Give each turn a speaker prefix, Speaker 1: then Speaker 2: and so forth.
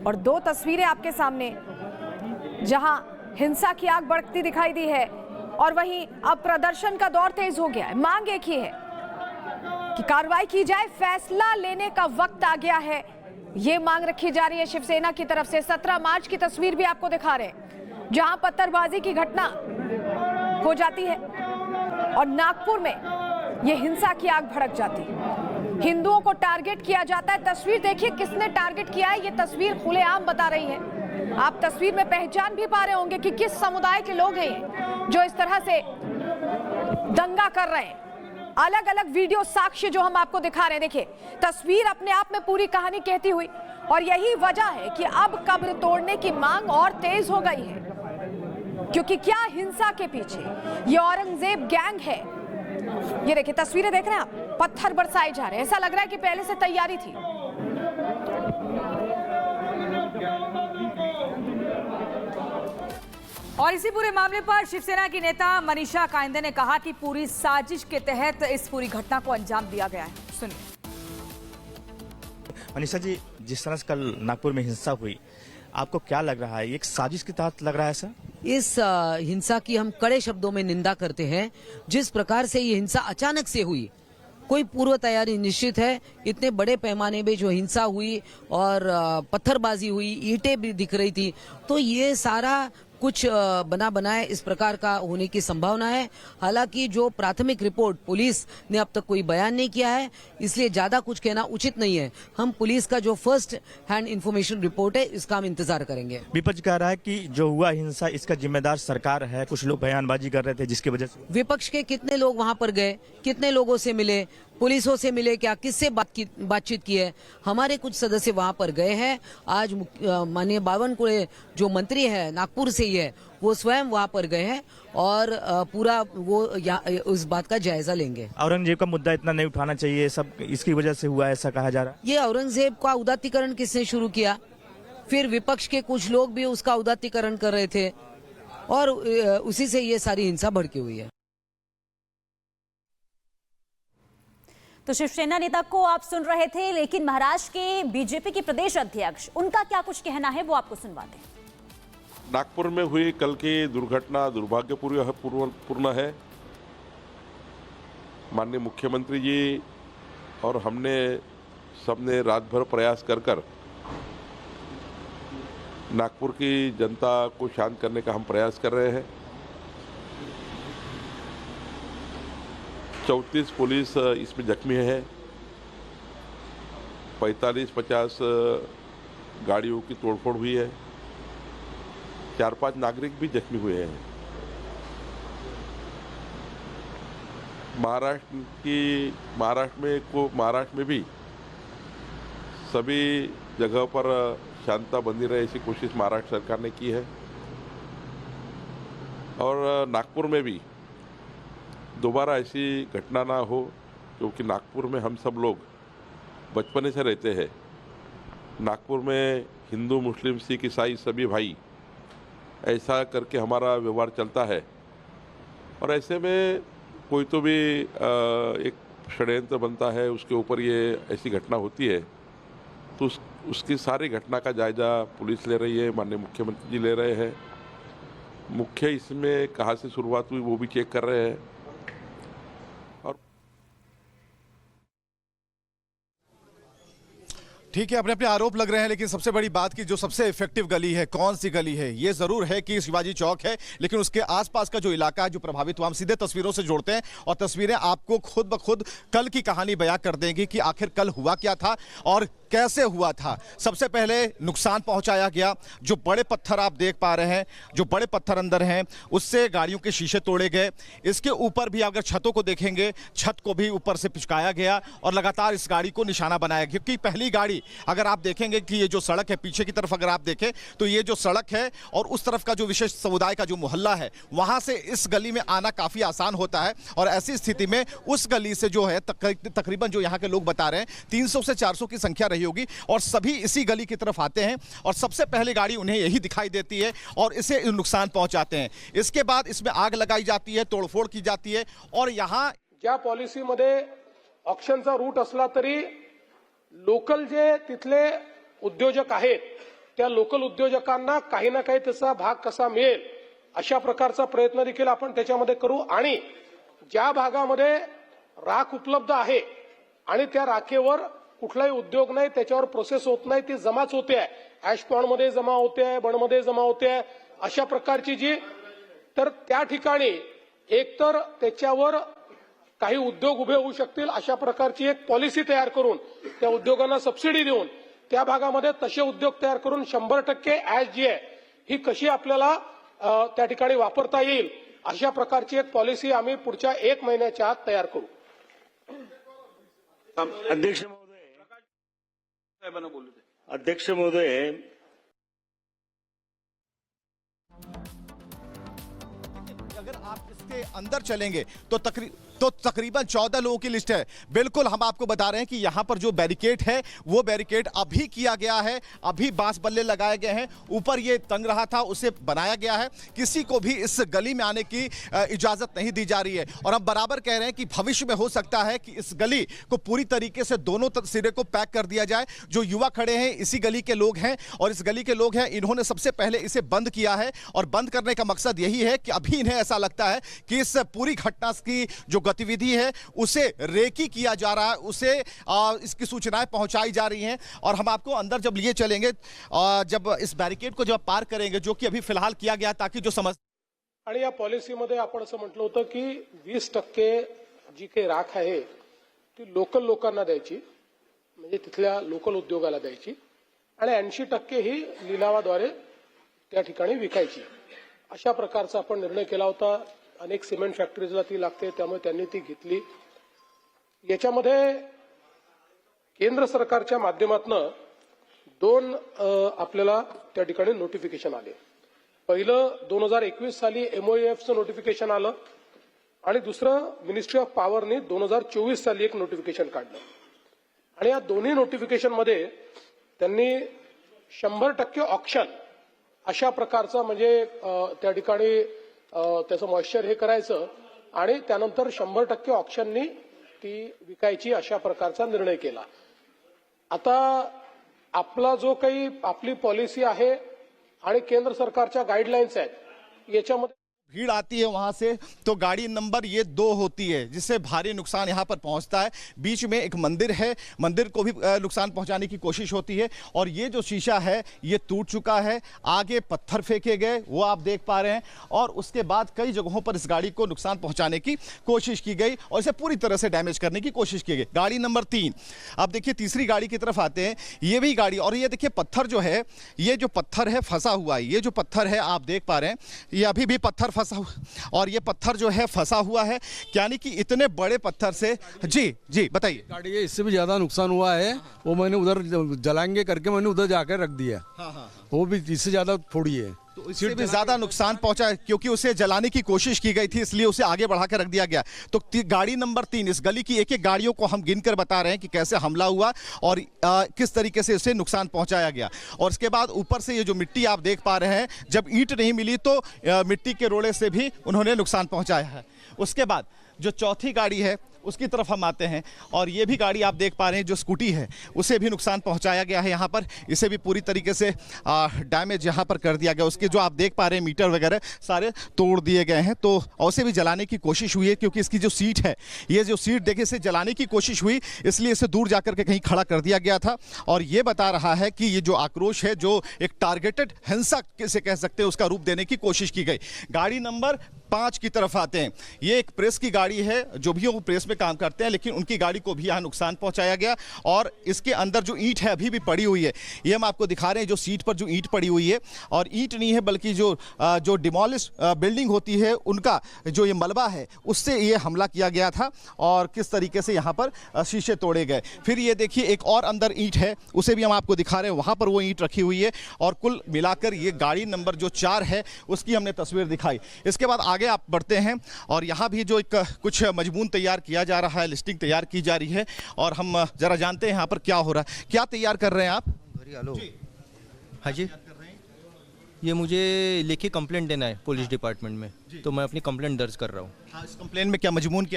Speaker 1: और दो तस्वीरें आपके सामने जहां हिंसा की आग भड़कती दिखाई दी है और वहीं अब प्रदर्शन का दौर तेज हो गया है। मांग एक ही है कि कार्रवाई की जाए, फैसला लेने का वक्त आ गया है, ये मांग रखी जा रही है शिवसेना की तरफ से। 17 मार्च की तस्वीर भी आपको दिखा रहे हैं जहां पत्थरबाजी की घटना हो जाती है और नागपुर में ये हिंसा की आग भड़क जाती है, हिंदुओं को टारगेट किया जाता है। तस्वीर देखिए किसने टारगेट किया है, ये तस्वीर खुलेआम बता रही है। आप तस्वीर में पहचान भी पा रहे होंगे कि किस समुदाय के लोग हैं जो इस तरह से दंगा कर रहे हैं। अलग अलग वीडियो साक्ष्य जो हम आपको दिखा रहे हैं, देखिए तस्वीर अपने आप में पूरी कहानी कहती हुई, और यही वजह है कि अब कब्र तोड़ने की मांग और तेज हो गई है, क्योंकि क्या हिंसा के पीछे ये औरंगजेब गैंग है। ये देखिए तस्वीरें देख रहे हैं आप, पत्थर बरसाए जा रहे हैं, ऐसा लग रहा है कि पहले से तैयारी थी।
Speaker 2: और इसी पूरे मामले पर शिवसेना की नेता मनीषा कायंदे ने कहा कि पूरी साजिश के तहत इस पूरी घटना को अंजाम दिया गया है। सुनिए।
Speaker 3: मनीषा जी, जिस तरह से कल नागपुर में हिंसा हुई, आपको क्या लग रहा है, एक साजिश के तहत लग रहा है सर?
Speaker 4: इस हिंसा की हम कड़े शब्दों में निंदा करते हैं। जिस प्रकार से ये हिंसा अचानक से हुई, कोई पूर्व तैयारी निश्चित है। इतने बड़े पैमाने पे जो हिंसा हुई और पत्थरबाजी हुई, ईंटें भी दिख रही थी, तो ये सारा कुछ बना बनाए इस प्रकार का होने की संभावना है। हालांकि जो प्राथमिक रिपोर्ट, पुलिस ने अब तक कोई बयान नहीं किया है, इसलिए ज्यादा कुछ कहना उचित नहीं है। हम पुलिस का जो फर्स्ट हैंड इंफॉर्मेशन रिपोर्ट है, इसका हम इंतजार करेंगे।
Speaker 3: विपक्ष कह रहा है कि जो हुआ हिंसा, इसका जिम्मेदार सरकार है। कुछ लोग बयानबाजी कर रहे थे जिसकी वजह से।
Speaker 4: विपक्ष के कितने लोग वहां पर गए, कितने लोगों से मिले, पुलिसों से मिले, क्या किससे बातचीत की है? हमारे कुछ सदस्य वहां पर गए हैं। आज माननीय बावनकुळे जो मंत्री है नागपुर से ही है, वो स्वयं वहां पर गए हैं और पूरा वो उस बात का जायजा लेंगे।
Speaker 3: औरंगजेब का मुद्दा इतना नहीं उठाना चाहिए, सब इसकी वजह से हुआ, ऐसा कहा जा रहा है।
Speaker 4: ये औरंगजेब का उदात्तीकरण किसने शुरू किया? फिर विपक्ष के कुछ लोग भी उसका उदात्तीकरण कर रहे थे और उसी से ये सारी हिंसा भड़की हुई है।
Speaker 5: तो शिवसेना नेता को आप सुन रहे थे, लेकिन महाराष्ट्र के बीजेपी के प्रदेश अध्यक्ष, उनका क्या कुछ कहना है वो आपको सुनवाते हैं।
Speaker 6: नागपुर में हुई कल की दुर्घटना दुर्भाग्यपूर्ण है। माननीय मुख्यमंत्री जी और हमने सबने रात भर प्रयास कर नागपुर की जनता को शांत करने का हम प्रयास कर रहे हैं। 34 पुलिस इसमें जख्मी है, 45-50 गाड़ियों की तोड़फोड़ हुई है, 4-5 नागरिक भी जख्मी हुए हैं। महाराष्ट्र में भी सभी जगह पर शांतता बनी रहे, ऐसी कोशिश महाराष्ट्र सरकार ने की है। और नागपुर में भी दोबारा ऐसी घटना ना हो, क्योंकि नागपुर में हम सब लोग बचपन से रहते हैं। नागपुर में हिंदू, मुस्लिम, सिख, ईसाई सभी भाई, ऐसा करके हमारा व्यवहार चलता है। और ऐसे में कोई तो भी एक षड्यंत्र बनता है, उसके ऊपर ये ऐसी घटना होती है, तो उसकी सारी घटना का जायजा पुलिस ले रही है, माननीय मुख्यमंत्री जी ले रहे हैं। मुख्य इसमें कहाँ से शुरुआत हुई वो भी चेक कर रहे हैं।
Speaker 7: ठीक है, अपने अपने आरोप लग रहे हैं, लेकिन सबसे बड़ी बात की जो सबसे इफेक्टिव गली है, कौन सी गली है? ये जरूर है कि शिवाजी चौक है, लेकिन उसके आसपास का जो इलाका है जो प्रभावित हुआ, हम सीधे तस्वीरों से जोड़ते हैं और तस्वीरें आपको खुद ब खुद कल की कहानी बयां कर देंगी कि आखिर कल हुआ क्या था और कैसे हुआ था। सबसे पहले नुकसान पहुंचाया गया। जो बड़े पत्थर आप देख पा रहे हैं, जो बड़े पत्थर अंदर हैं, उससे गाड़ियों के शीशे तोड़े गए। इसके ऊपर भी अगर छतों को देखेंगे, छत को भी ऊपर से पिचकाया गया और लगातार इस गाड़ी को निशाना बनाया गया। क्योंकि पहली गाड़ी, अगर आप देखेंगे कि ये जो सड़क है, पीछे की तरफ अगर आप देखें तो ये जो सड़क है और उस तरफ का जो विशेष समुदाय का जो मोहल्ला है, वहां से इस गली में आना काफी आसान होता है। और ऐसी स्थिति में उस गली से जो है तकरीबन जो यहाँ के लोग बता रहे हैं 300 से 400 की संख्या रही होगी और सभी इसी गली की तरफ आते हैं और सबसे पहले गाड़ी उन्हें यही दिखाई देती है और इसे नुकसान पहुंचाते हैं। इसके बाद इसमें आग लगाई जाती है, तोड़फोड़ की जाती है। और यहाँ
Speaker 8: ज्या पॉलिसीमध्ये ऑक्शनचा रूट असला तरी लोकल जे तिथले उद्योजक आहेत त्या लोकल उद्योजकांना काही ना काही त्याचा भाग कसा मिळेल अशा प्रकारचा प्रयत्न देखील आपण त्याच्यामध्ये करू. आणि ज्या भागामध्ये राख उपलब्ध आहे आणि त्या राखेवर कुठलाही उद्योग नाही, त्याच्यावर प्रोसेस होत नाही, ती जमाच होते आहे, ऍश पॉन्डमध्ये जमा होते आहे, बणमध्ये जमा होते आहे, अशा प्रकारची जी, तर त्या ठिकाणी एकतर त्याच्यावर काही उद्योग उभे होऊ शकतील अशा प्रकारची एक पॉलिसी तयार करून त्या उद्योगांना सबसिडी देऊन त्या भागामध्ये तसे उद्योग तयार करून 100% ऍश जी आहे ही कशी आपल्याला त्या ठिकाणी वापरता येईल अशा प्रकारची एक पॉलिसी आम्ही पुढच्या 1 महिन्याच्या आत तयार करू.
Speaker 9: अध्यक्ष महोदय,
Speaker 7: अगर आप इसके अंदर चलेंगे तो तकरीबन 14 लोगों की लिस्ट है. बिल्कुल हम आपको बता रहे हैं कि यहां पर जो बैरिकेड है वो बैरिकेड अभी किया गया है, अभी बांस बल्ले लगाए गए हैं, ऊपर ये तंग रहा था उसे बनाया गया है. किसी को भी इस गली में आने की इजाजत नहीं दी जा रही है. और हम बराबर कह रहे हैं कि भविष्य में हो सकता है कि इस गली को पूरी तरीके से दोनों सिरे को पैक कर दिया जाए. जो युवा खड़े हैं इसी गली के लोग हैं और इस गली के लोग हैं, इन्होंने सबसे पहले इसे बंद किया है और बंद करने का मकसद यही है कि अभी इन्हें ऐसा लगता है कि इस पूरी घटना की जो गतिविधि है उसे रेकी किया जा रहा है, उसे इसकी सूचनाएं पहुंचाई जा रही हैं. और हम आपको अंदर जब लिए चलेंगे, जब इस बैरिकेड को जब पार करेंगे, जो कि अभी फिलहाल किया गया ताकि जो समझ,
Speaker 8: आणि या पॉलिसीमध्ये आपण असं म्हटलं होतं की 20% जी काही राख आहे ती लोकल लोकांना द्यायची, म्हणजे तिथल्या लोकल उद्योगाला द्यायची आणि 80% ही लिलावाद्वारे त्या ठिकाणी विकायची. अशा प्रकारचा आपण निर्णय केला होता. अनेक सिमेंट फॅक्टरीजला ती लागते, त्यामुळे त्यांनी ती घेतली. याच्यामध्ये केंद्र सरकारच्या माध्यमातून 2 आपल्याला त्या ठिकाणी नोटिफिकेशन आले. पहिलं 2021 साली MOEFचं नोटिफिकेशन आलं आणि दुसरं मिनिस्ट्री ऑफ पॉवरने 2024 साली एक नोटिफिकेशन काढलं. आणि या दोन्ही नोटिफिकेशनमध्ये त्यांनी 100% ऑक्शन अशा प्रकारचा, म्हणजे त्या ठिकाणी त्याचं मॉइश्चर हे करायचं आणि त्यानंतर 100% ऑक्शननी ती विकायची अशा प्रकारचा निर्णय केला. आता आपला जो काही आपली पॉलिसी आहे आणि केंद्र सरकारच्या गाईडलाईन्स आहेत याच्यामध्ये
Speaker 7: भीड़ आती है वहां से तो गाड़ी नंबर ये 2 होती है, जिससे भारी नुकसान यहाँ पर पहुंचता है. बीच में एक मंदिर है, मंदिर को भी नुकसान पहुंचाने की कोशिश होती है. और ये जो शीशा है ये टूट चुका है. आगे पत्थर फेंके गए वो आप देख पा रहे हैं और उसके बाद कई जगहों पर इस गाड़ी को नुकसान पहुंचाने की कोशिश की गई और इसे पूरी तरह से डैमेज करने की कोशिश की गई. गाड़ी नंबर 3, आप देखिए तीसरी गाड़ी की तरफ आते हैं. ये भी गाड़ी, और ये देखिए पत्थर जो है, ये जो पत्थर है फंसा हुआ है, ये जो पत्थर है आप देख पा रहे हैं, ये अभी भी पत्थर फंसा हुआ और ये पत्थर जो है फंसा हुआ है. यानी कि इतने बड़े पत्थर से, जी बताइए.
Speaker 10: गाड़ी है, इससे भी ज्यादा नुकसान हुआ है. वो मैंने उधर जलाएंगे करके मैंने उधर जाकर रख दिया. वो भी इससे ज्यादा थोड़ी है,
Speaker 7: तो इससे भी ज्यादा नुकसान पहुंचा है क्योंकि उसे जलाने की कोशिश की गई थी, इसलिए उसे आगे बढ़ा कर रख दिया गया. तो गाड़ी नंबर 3, इस गली की एक एक गाड़ियों को हम गिनकर बता रहे हैं कि कैसे हमला हुआ और किस तरीके से उसे नुकसान पहुंचाया गया. और इसके बाद ऊपर से ये जो मिट्टी आप देख पा रहे हैं, जब ईंट नहीं मिली तो मिट्टी के रोड़े से भी उन्होंने नुकसान पहुंचाया है. उसके बाद जो चौथी गाड़ी है उसकी तरफ हम आते हैं और ये भी गाड़ी आप देख पा रहे हैं जो स्कूटी है उसे भी नुकसान पहुंचाया गया है यहाँ पर. इसे भी पूरी तरीके से डैमेज यहाँ पर कर दिया गया. उसके जो आप देख पा रहे हैं मीटर वगैरह सारे तोड़ दिए गए हैं. तो उसे भी जलाने की कोशिश हुई है क्योंकि इसकी जो सीट है, ये जो सीट देखिए इसे जलाने की कोशिश हुई, इसलिए इसे दूर जाकर के कहीं खड़ा कर दिया गया था. और ये बता रहा है कि ये जो आक्रोश है, जो एक टारगेटेड हिंसा से कह सकते हैं, उसका रूप देने की कोशिश की गई. गाड़ी नंबर 5 की तरफ आते हैं. ये एक प्रेस की गाड़ी है, जो भी वो प्रेस में काम करते हैं, लेकिन उनकी गाड़ी को भी यहाँ नुकसान पहुंचाया गया. और इसके अंदर जो ईंट है अभी भी पड़ी हुई है, ये हम आपको दिखा रहे हैं. जो सीट पर जो ईंट पड़ी हुई है, और ईंट नहीं है बल्कि जो डिमोलिश बिल्डिंग होती है उनका जो ये मलबा है उससे ये हमला किया गया था और किस तरीके से यहाँ पर शीशे तोड़े गए. फिर ये देखिए एक और अंदर ईंट है, उसे भी हम आपको दिखा रहे हैं, वहाँ पर वो ईंट रखी हुई है. और कुल मिलाकर ये गाड़ी नंबर जो 4 है उसकी हमने तस्वीर दिखाई. इसके बाद आगे आप बढ़ते हैं और यहाँ भी जो एक कुछ मजमून तैयार किया जा रहा है, लिस्टिंग तैयार की जा रही है और हम जरा जानते हैं यहाँ पर क्या हो रहा है. क्या तैयार कर रहे हैं आप?
Speaker 11: हेलो, हाँ जी, ये मुझे लिखी कंप्लेंट देना है पुलिस डिपार्टमेंट में, तो मैं अपनी कंप्लेंट दर्ज कर रहा हूँ.
Speaker 7: हाँ, इस कंप्लेंट में क्या मजमून क्या है?